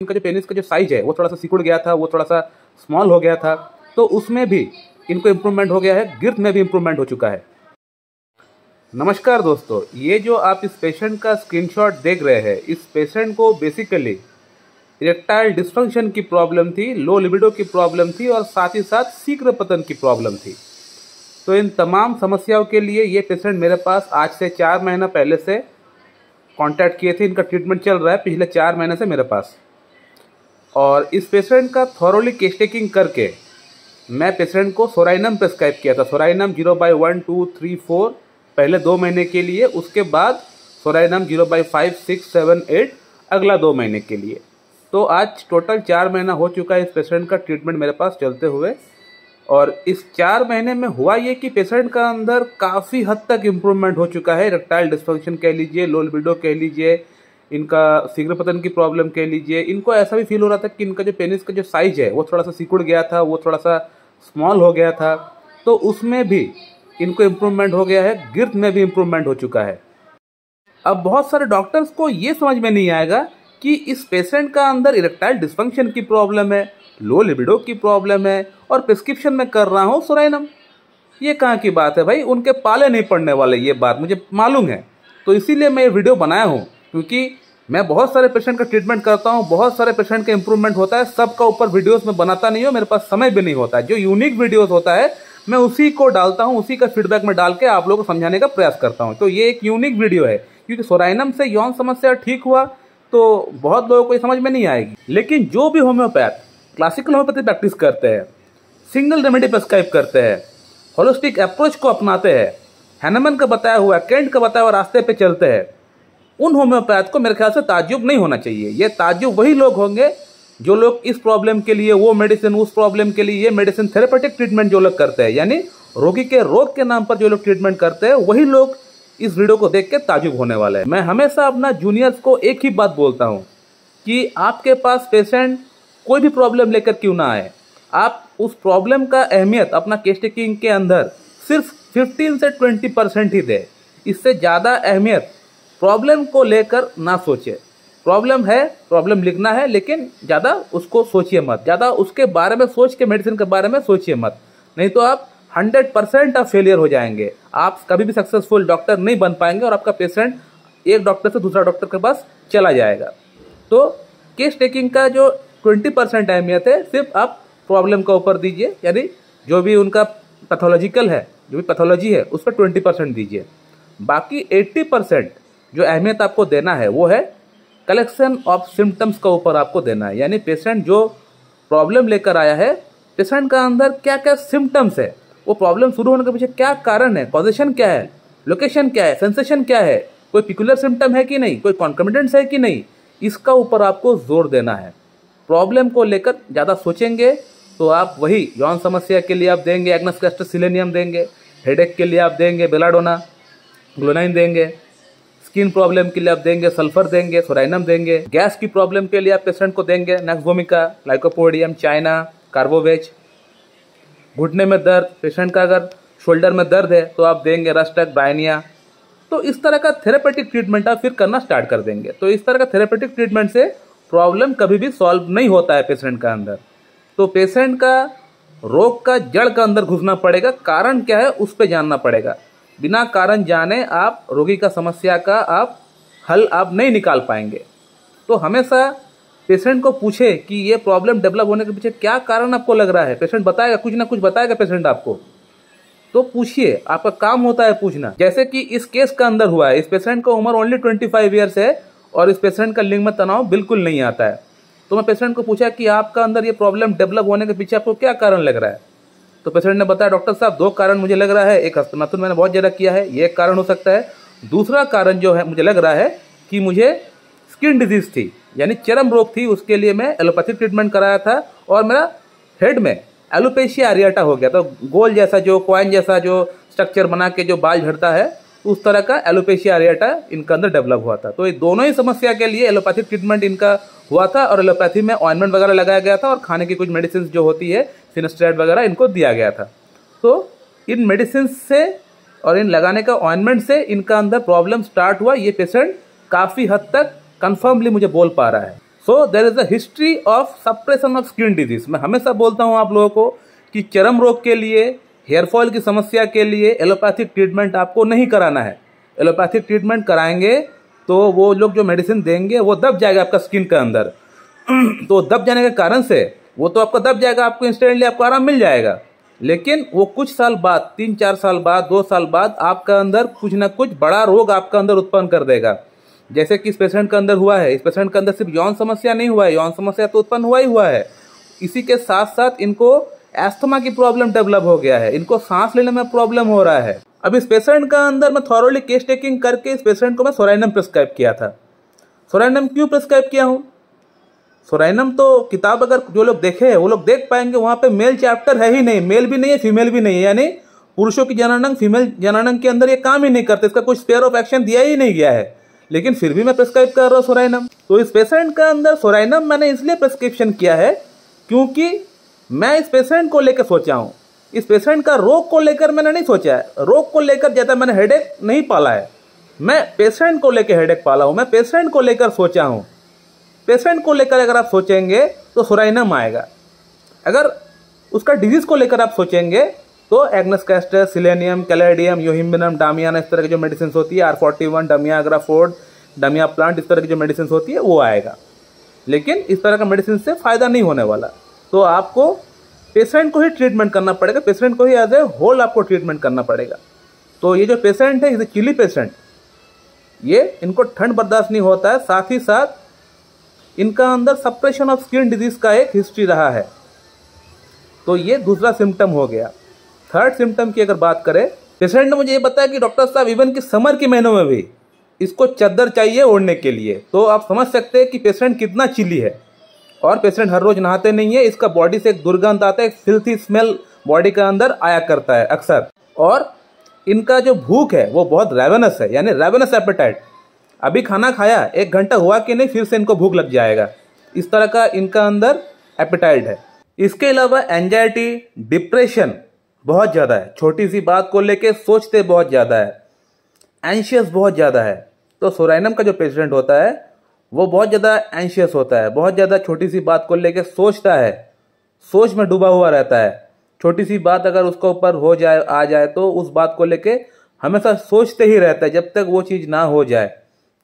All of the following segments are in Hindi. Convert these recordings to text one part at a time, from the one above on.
इनका जो पेनिस का जो साइज है वो थोड़ा सा सिकुड़ गया था, वो थोड़ा सा स्मॉल हो गया था, तो उसमें भी इनको इम्प्रूवमेंट हो गया है, गिर्थ में भी इम्प्रूवमेंट हो चुका है। नमस्कार दोस्तों, ये जो आप इस पेशेंट का स्क्रीनशॉट देख रहे हैं, इस पेशेंट को बेसिकली इरेक्टाइल डिस्फंक्शन की प्रॉब्लम थी, लो लिबिडो की प्रॉब्लम थी और साथ ही साथ शीघ्र पतन की प्रॉब्लम थी। तो इन तमाम समस्याओं के लिए ये पेशेंट मेरे पास आज से 4 महीना पहले से कांटेक्ट किए थे। इनका ट्रीटमेंट चल रहा है पिछले 4 महीने से मेरे पास। और इस पेशेंट का थॉरोली केस टेकिंग करके मैं पेशेंट को सोराइनम प्रेस्क्राइब किया था। सोराइनम 0/1, 2, 3, 4 पहले 2 महीने के लिए, उसके बाद सोराइनम 0/5, 6, 7, 8 अगला 2 महीने के लिए। तो आज टोटल 4 महीना हो चुका है इस पेशेंट का ट्रीटमेंट मेरे पास चलते हुए। और इस 4 महीने में हुआ ये कि पेशेंट का अंदर काफ़ी हद तक इम्प्रूवमेंट हो चुका है। इरेक्टाइल डिस्फंक्शन कह लीजिए, लो लिबिडो कह लीजिए, इनका शीघ्र पतन की प्रॉब्लम कह लीजिए। इनको ऐसा भी फील हो रहा था कि इनका जो पेनिस का जो साइज है वो थोड़ा सा सिकुड़ गया था, वो थोड़ा सा स्मॉल हो गया था, तो उसमें भी इनको इम्प्रूवमेंट हो गया है, गिर्थ में भी इम्प्रूवमेंट हो चुका है। अब बहुत सारे डॉक्टर्स को ये समझ में नहीं आएगा कि इस पेशेंट का अंदर इरेक्टाइल डिस्फंक्शन की प्रॉब्लम है, लो लिबिडो की प्रॉब्लम है और प्रिस्क्रिप्शन में कर रहा हूँ सोराइनम। ये कहाँ की बात है भाई, उनके पाले नहीं पड़ने वाले, ये बात मुझे मालूम है। तो इसीलिए मैं ये वीडियो बनाया हूँ, क्योंकि मैं बहुत सारे पेशेंट का ट्रीटमेंट करता हूँ, बहुत सारे पेशेंट का इंप्रूवमेंट होता है। सबका ऊपर वीडियोस में बनाता नहीं हूँ, मेरे पास समय भी नहीं होता है। जो यूनिक वीडियोस होता है मैं उसी को डालता हूँ, उसी का फीडबैक में डाल के आप लोगों को समझाने का प्रयास करता हूँ। तो ये एक यूनिक वीडियो है, क्योंकि सोराइनम से यौन समस्या ठीक हुआ तो बहुत लोगों को ये समझ में नहीं आएगी। लेकिन जो भी होम्योपैथ क्लासिकल होम्योपैथी प्रैक्टिस करते हैं, सिंगल रेमेडी प्रेस्क्राइब करते हैं, होलिस्टिक अप्रोच को अपनाते हैं, हैनमन का बताया हुआ, केंट का बताया हुआ रास्ते पे चलते हैं, उन होम्योपैथ को मेरे ख्याल से ताज्जुब नहीं होना चाहिए। ये ताज्जुब वही लोग होंगे जो लोग इस प्रॉब्लम के लिए वो मेडिसिन, उस प्रॉब्लम के लिए ये मेडिसिन, थेरेपेटिक ट्रीटमेंट जो लोग करते हैं, यानी रोगी के रोग के नाम पर जो लोग ट्रीटमेंट करते हैं, वही लोग इस वीडियो को देख के ताज्जुब होने वाले हैं। मैं हमेशा अपना जूनियर्स को एक ही बात बोलता हूँ कि आपके पास पेशेंट कोई भी प्रॉब्लम लेकर क्यों ना आए, आप उस प्रॉब्लम का अहमियत अपना केस टेकिंग के अंदर सिर्फ 15 से 20% ही दे। इससे ज़्यादा अहमियत प्रॉब्लम को लेकर ना सोचे। प्रॉब्लम है, प्रॉब्लम लिखना है, लेकिन ज़्यादा उसको सोचिए मत, ज़्यादा उसके बारे में सोच के मेडिसिन के बारे में सोचिए मत, नहीं तो आप 100% आप फेलियर हो जाएंगे। आप कभी भी सक्सेसफुल डॉक्टर नहीं बन पाएंगे और आपका पेशेंट एक डॉक्टर से दूसरा डॉक्टर के पास चला जाएगा। तो केस टेकिंग का जो 20% अहमियत है सिर्फ आप प्रॉब्लम का ऊपर दीजिए, यानी जो भी उनका पैथोलॉजिकल है, जो भी पैथोलॉजी है उस पर 20% दीजिए। बाकी 80% जो अहमियत आपको देना है वो है कलेक्शन ऑफ सिम्टम्स का ऊपर आपको देना है। यानी पेशेंट जो प्रॉब्लम लेकर आया है, पेशेंट का अंदर क्या क्या सिम्टम्स है, वो प्रॉब्लम शुरू होने के पीछे क्या कारण है, कॉजेशन क्या है, लोकेशन क्या है, सेंसेशन क्या है, कोई पिकुलर सिम्टम है कि नहीं, कोई कॉन्कमिटेंस है कि नहीं, इसका ऊपर आपको जोर देना है। प्रॉब्लम को लेकर ज़्यादा सोचेंगे तो आप वही यौन समस्या के लिए आप देंगे एग्नस कैस्टर सिलेनियम देंगे, हेडेक के लिए आप देंगे बेलाडोना ग्लोनाइन देंगे, स्किन प्रॉब्लम के लिए आप देंगे सल्फर देंगे, सोराइनम देंगे, गैस की प्रॉब्लम के लिए आप पेशेंट को देंगे नैक्सवोमिका, लाइकोपोडियम, चाइना, कार्बोवेज। घुटने में दर्द, पेशेंट का अगर शोल्डर में दर्द है तो आप देंगे रस्टक, ब्रायनिया। तो इस तरह का थेरेपेटिक ट्रीटमेंट आप फिर करना स्टार्ट कर देंगे। तो इस तरह का थेरेपेटिक ट्रीटमेंट से प्रॉब्लम कभी भी सॉल्व नहीं होता है पेशेंट का अंदर। तो पेशेंट का रोग का जड़ का अंदर घुसना पड़ेगा, कारण क्या है उस पर जानना पड़ेगा। बिना कारण जाने आप रोगी का समस्या का आप हल आप नहीं निकाल पाएंगे। तो हमेशा पेशेंट को पूछे कि ये प्रॉब्लम डेवलप होने के पीछे क्या कारण आपको लग रहा है। पेशेंट बताएगा, कुछ ना कुछ बताएगा पेशेंट आपको, तो पूछिए, आपका काम होता है पूछना। जैसे कि इस केस का अंदर हुआ है, इस पेशेंट का उम्र ओनली 25 ईयर्स है और इस पेशेंट का लिंग में तनाव बिल्कुल नहीं आता है। तो मैं पेशेंट को पूछा कि आपका अंदर ये प्रॉब्लम डेवलप होने के पीछे आपको क्या कारण लग रहा है। तो पेशेंट ने बताया, डॉक्टर साहब 2 कारण मुझे लग रहा है, एक हस्तमैथुन मैंने बहुत ज़्यादा किया है, ये एक कारण हो सकता है। दूसरा कारण जो है मुझे लग रहा है कि मुझे स्किन डिजीज थी, यानी चर्म रोग थी, उसके लिए मैं एलोपैथिक ट्रीटमेंट कराया था और मेरा हेड में एलोपेशिया एरिएटा हो गया। तो गोल जैसा जो कॉइन जैसा जो स्ट्रक्चर बना के जो बाल झड़ता है, उस तरह का एलोपेशिया एरिएटा इनका अंदर डेवलप हुआ था। तो ये दोनों ही समस्या के लिए एलोपैथिक ट्रीटमेंट इनका हुआ था और एलोपैथी में ऑइंटमेंट वगैरह लगाया गया था और खाने की कुछ मेडिसिन जो होती है फिनेस्ट्रेट वगैरह इनको दिया गया था। तो इन मेडिसिन से और इन लगाने का ऑइंटमेंट से इनका अंदर प्रॉब्लम स्टार्ट हुआ। ये पेशेंट काफ़ी हद तक कन्फर्मली मुझे बोल पा रहा है। So there is a history of suppression of skin disease. मैं हमेशा बोलता हूँ आप लोगों को कि चर्म रोग के लिए, हेयर फॉल की समस्या के लिए एलोपैथिक ट्रीटमेंट आपको नहीं कराना है। एलोपैथिक ट्रीटमेंट कराएंगे तो वो लोग जो मेडिसिन देंगे वो दब जाएगा आपका स्किन के अंदर। तो दब जाने के कारण से वो तो आपका दब जाएगा, आपको इंस्टेंटली आपको आराम मिल जाएगा, लेकिन वो कुछ साल बाद, 3-4 साल बाद, 2 साल बाद आपका अंदर कुछ ना कुछ बड़ा रोग आपका अंदर उत्पन्न कर देगा। जैसे कि इस पेशेंट के अंदर हुआ है। इस पेशेंट के अंदर सिर्फ यौन समस्या नहीं हुआ है, यौन समस्या तो उत्पन्न हुआ ही हुआ है, इसी के साथ साथ इनको एस्थमा की प्रॉब्लम डेवलप हो गया है, इनको सांस लेने में प्रॉब्लम हो रहा है। अब इस पेशेंट का अंदर मैं थॉरोली केस टेकिंग करके इस पेशेंट को मैं सोराइनम प्रिस्क्राइब किया था। सोराइनम क्यों प्रिस्क्राइब किया हूँ? सोराइनम तो किताब अगर जो लोग देखे वो लोग देख पाएंगे, वहाँ पे मेल चैप्टर है ही नहीं, मेल भी नहीं है, फीमेल भी नहीं है, यानी पुरुषों की जननांग फीमेल जननांग के अंदर ये काम ही नहीं करते, इसका कुछ स्पेयर ऑफ एक्शन दिया ही नहीं गया है, लेकिन फिर भी मैं प्रिस्क्राइब कर रहा हूँ सोराइनम। तो इस पेशेंट का अंदर सोराइनम मैंने इसलिए प्रिस्क्रिप्शन किया है क्योंकि मैं इस पेशेंट को लेकर सोचा हूँ। इस पेशेंट का रोग को लेकर मैंने नहीं सोचा है, रोग को लेकर ज़्यादा मैंने हेडेक नहीं पाला है, मैं पेशेंट को लेकर हेडेक पाला हूँ, मैं पेशेंट को लेकर सोचा हूँ। पेशेंट को लेकर अगर आप सोचेंगे तो सोराइनम आएगा, अगर उसका डिजीज को लेकर आप सोचेंगे तो एग्नस कैस्टर, सिलेनियम, कैलेडियम, योहिम्बिनम, डामियाना, इस तरह की जो मेडिसिन होती है, R41, डमिया अग्राफोर्ड, डमिया प्लांट, इस तरह की जो मेडिसिन होती है वो आएगा, लेकिन इस तरह का मेडिसिन से फ़ायदा नहीं होने वाला। तो आपको पेशेंट को ही ट्रीटमेंट करना पड़ेगा, पेशेंट को ही एज ए होल आपको ट्रीटमेंट करना पड़ेगा। तो ये जो पेशेंट है, इसे चिली पेशेंट, ये इनको ठंड बर्दाश्त नहीं होता है, साथ ही साथ इनका अंदर सप्रेशन ऑफ स्किन डिजीज का एक हिस्ट्री रहा है। तो ये दूसरा सिम्टम हो गया। थर्ड सिम्टम की अगर बात करें, पेशेंट ने मुझे ये बताया कि डॉक्टर साहब इवन कि समर के महीनों में भी इसको चादर चाहिए ओढ़ने के लिए। तो आप समझ सकते हैं कि पेशेंट कितना चिली है, और पेशेंट हर रोज नहाते नहीं है, इसका बॉडी से एक दुर्गंध आता है, एक फिल्थी स्मेल बॉडी के अंदर आया करता है अक्सर, और इनका जो भूख है वो बहुत रेवेनस है, यानी रेवेनस एपेटाइट। अभी खाना खाया, 1 घंटा हुआ कि नहीं, फिर से इनको भूख लग जाएगा, इस तरह का इनका अंदर एपेटाइट है। इसके अलावा एंजाइटी, डिप्रेशन बहुत ज़्यादा है, छोटी सी बात को लेके सोचते बहुत ज़्यादा है, एंशियस बहुत ज़्यादा है। तो सोराइनम का जो पेशेंट होता है वो बहुत ज़्यादा एंशियस होता है, बहुत ज़्यादा छोटी सी बात को लेके सोचता है, सोच में डूबा हुआ रहता है। छोटी सी बात अगर उसके ऊपर हो जाए, आ जाए, तो उस बात को लेके हमेशा सोचते ही रहता है जब तक वो चीज़ ना हो जाए।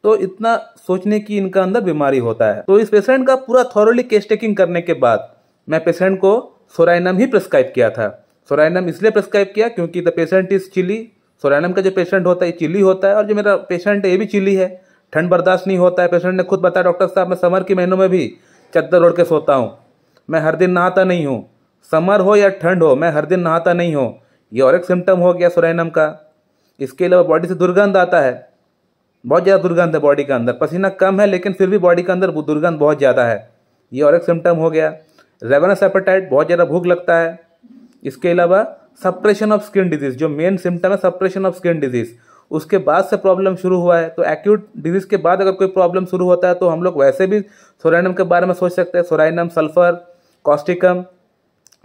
तो इतना सोचने की इनका अंदर बीमारी होता है। तो इस पेशेंट का पूरा थॉरोली केस टेकिंग करने के बाद मैं पेशेंट को सोराइनम ही प्रिस्क्राइब किया था। सोराइनम इसलिए प्रिस्क्राइब किया क्योंकि the patient is chilly. Psorinum का जो पेशेंट होता है चिली होता है, और जो मेरा पेशेंट है ये भी चिली है, ठंड बर्दाश्त नहीं होता है। पेशेंट ने खुद बताया, डॉक्टर साहब मैं समर के महीनों में भी चद्दर ओढ़ के सोता हूँ, मैं हर दिन नहाता नहीं हूँ, समर हो या ठंड हो मैं हर दिन नहाता नहीं हूँ। ये और एक सिम्टम हो गया सोराइनम का। इसके अलावा बॉडी से दुर्गंध आता है, बहुत ज़्यादा दुर्गंध है बॉडी के अंदर, पसीना कम है लेकिन फिर भी बॉडी के अंदर दुर्गंध बहुत ज़्यादा है, ये और एक सिम्टम हो गया। रेवेनस एपेटाइट, बहुत ज़्यादा भूख लगता है। इसके अलावा सप्रेशन ऑफ स्किन डिजीज, जो मेन सिम्टम है सप्रेशन ऑफ स्किन डिजीज, उसके बाद से प्रॉब्लम शुरू हुआ है। तो एक्यूट डिजीज के बाद अगर कोई प्रॉब्लम शुरू होता है तो हम लोग वैसे भी सोराइनम के बारे में सोच सकते हैं। सोराइनम, सल्फर, कॉस्टिकम,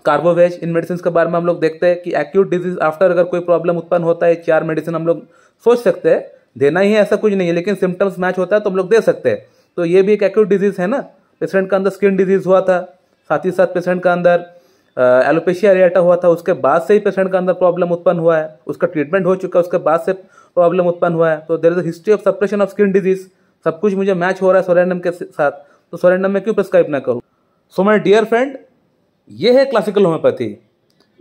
कार्बोवेज, इन मेडिसिन के बारे में हम लोग देखते हैं कि एक्यूट डिजीज आफ्टर अगर कोई प्रॉब्लम उत्पन्न होता है, 4 मेडिसिन हम लोग सोच सकते हैं, देना ही है ऐसा कुछ नहीं है, लेकिन सिम्टम्स मैच होता है तो हम लोग दे सकते हैं। तो ये भी एक एक्यूट डिजीज है ना, पेशेंट का अंदर स्किन डिजीज हुआ था, साथ ही साथ पेशेंट का अंदर एलोपेशिया एरिएटा हुआ था, उसके बाद से ही पेशेंट का अंदर प्रॉब्लम उत्पन्न हुआ है, उसका ट्रीटमेंट हो चुका है, उसके बाद से प्रॉब्लम उत्पन्न हुआ है। तो there is a history of suppression of skin disease, सब कुछ मुझे मैच हो रहा है सोराइनम के साथ, तो सोराइनम में क्यों प्रिस्क्राइब ना करूँ। सो माय डियर फ्रेंड, ये है क्लासिकल होम्योपैथी,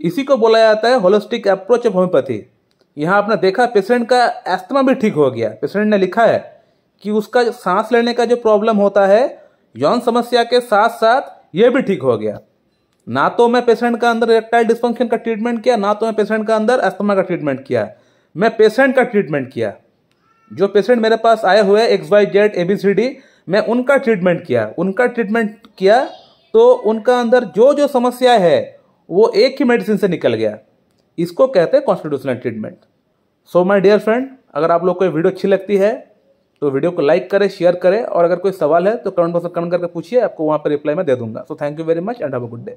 इसी को बोला जाता है होलिस्टिक अप्रोच ऑफ होम्योपैथी। यहाँ आपने देखा पेशेंट का एस्थमा भी ठीक हो गया। पेशेंट ने लिखा है कि उसका सांस लेने का जो प्रॉब्लम होता है यौन समस्या के साथ साथ ये भी ठीक हो गया। ना तो मैं पेशेंट का अंदर इरेक्टाइल डिस्फंक्शन का ट्रीटमेंट किया, ना तो मैं पेशेंट का अंदर एस्थमा का ट्रीटमेंट किया, मैं पेशेंट का ट्रीटमेंट किया। जो पेशेंट मेरे पास आए हुए XYZ ABCD, मैं उनका ट्रीटमेंट किया, तो उनका अंदर जो जो समस्या है वो एक ही मेडिसिन से निकल गया। इसको कहते हैं constitutional treatment. So my dear friend, अगर आप लोग को ये वीडियो अच्छी लगती है तो वीडियो को लाइक करें, शेयर करें, और अगर कोई सवाल है तो कमेंट बॉक्स में कमेंट करके पूछिए, आपको वहाँ पर रिप्लाई मैं दे दूंगा। So thank you very much and have a good day.